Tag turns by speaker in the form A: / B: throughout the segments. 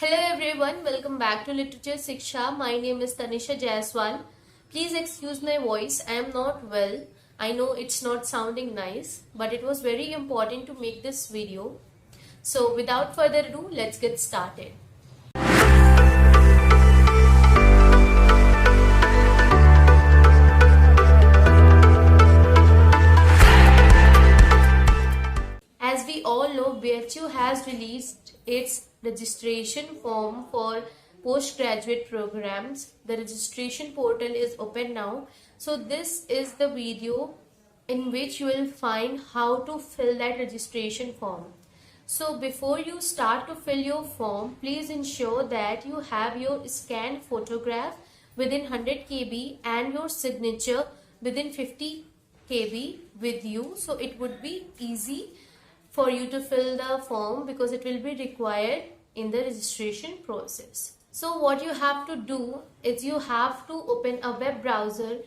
A: Hello everyone, welcome back to Literature Shiksha. My name is Tanisha Jaiswal. Please excuse my voice, I am not well. I know it's not sounding nice, but it was very important to make this video. So without further ado, let's get started. As we all know, BHU has released its registration form for postgraduate programs. The registration portal is open now. So this is the video in which you will find how to fill that registration form. So before you start to fill your form, please ensure that you have your scanned photograph within 100 KB and your signature within 50 KB with you. So it would be easy for you to fill the form because it will be required in the registration process. So what you have to do is you have to open a web browser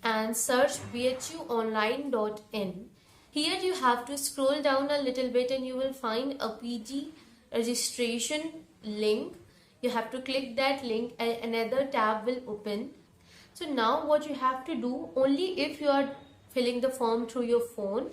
A: and search bhuonline.in. Here you have to scroll down a little bit and you will find a PG registration link. You have to click that link and another tab will open. So now what you have to do, only if you are filling the form through your phone,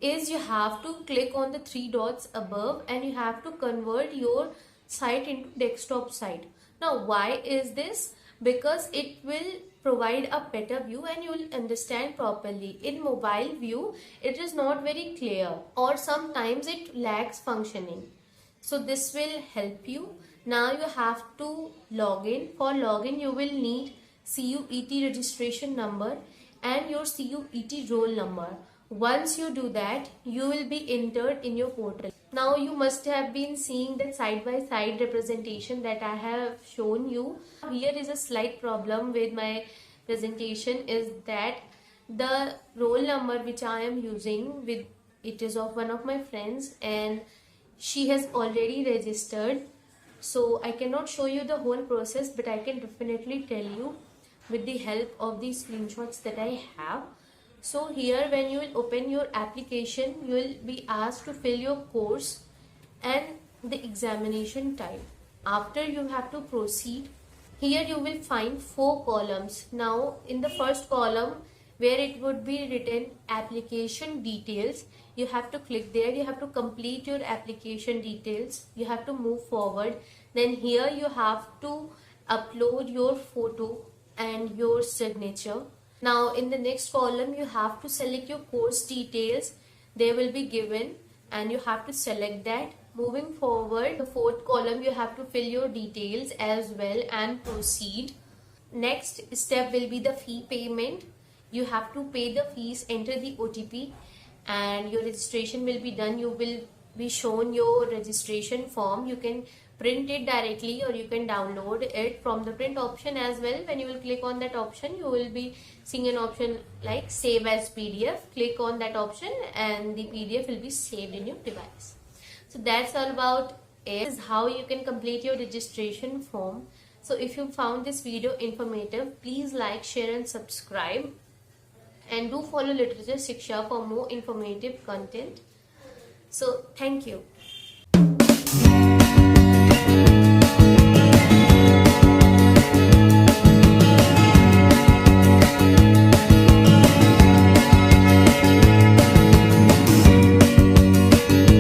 A: is you have to click on the three dots above and you have to convert your site into desktop site. Now why is this? Because it will provide a better view and you will understand properly. In mobile view, it is not very clear or sometimes it lacks functioning. So this will help you. Now you have to log in. For login, you will need CUET registration number and your CUET roll number. Once you do that, you will be entered in your portal. Now you must have been seeing the side-by-side representation that I have shown you. Here is a slight problem with my presentation is that the roll number which I am using it is of one of my friends and she has already registered. So I cannot show you the whole process, but I can definitely tell you with the help of the screenshots that I have. So here when you will open your application, you will be asked to fill your course and the examination type. After you have to proceed. Here you will find 4 columns. Now in the first column where it would be written application details, you have to click there. You have to complete your application details. You have to move forward. Then here you have to upload your photo and your signature. Now in the next column you have to select your course details. They will be given and you have to select that. Moving forward, the fourth column you have to fill your details as well and proceed. Next step will be the fee payment. You have to pay the fees, enter the OTP and your registration will be done. You will be shown your registration form. You can print it directly or you can download it from the print option as well. When you will click on that option, you will be seeing an option like save as PDF. Click on that option and the PDF will be saved in your device. So that's all about it. This is how you can complete your registration form. So if you found this video informative, please like, share and subscribe. And do follow Literature Shiksha for more informative content. So thank you.